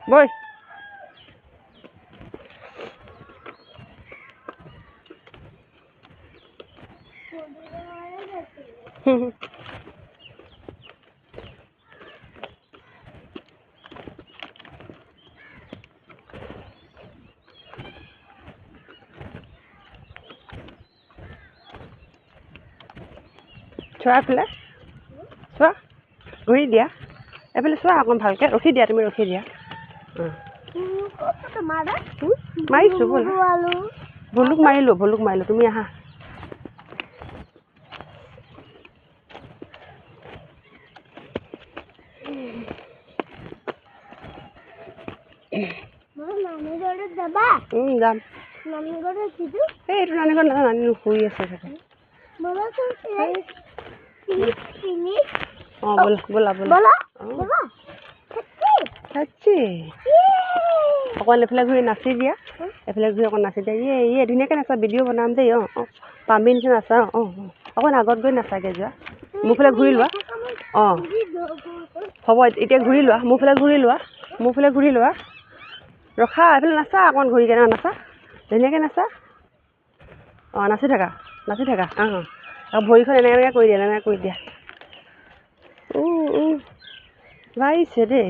বৈ চোৱা এইফালে চোৱা ঘূৰি দিয়া এইফালে চোৱা অকণ ভালকৈ ৰখি দিয়া তুমি ৰখি দিয়া মাৰিছোঁ ভুলুক মাৰিলোঁ তুমি আহা যাম এইটো নানীঘৰত নহয় নানী শুই আছে চাগে অঁ ব'লা অকণ এইফালে ঘূৰি নাচি দিয়া এইফালে ঘূৰি অকণ নাচি দিয়া ইয়ে ধুনীয়াকৈ নাচা ভিডিঅ' বনাম দেই অঁ পামি নিচিনা নাচা অঁ অকণ আগত গৈ নাচাগৈ যোৱা মোৰ ফালে ঘূৰি লোৱা অঁ হ'ব এতিয়া ঘূৰি লোৱা মোৰ ফালে ঘূৰি লোৱা ৰখা এইফালে নাচা অকণ ঘূৰি কেনে নাচা ধুনীয়াকৈ নাচা অঁ নাচি থাকা অঁ আৰু ভৰিখন এনেকৈ কৰি দিয়া পাৰিছে দেই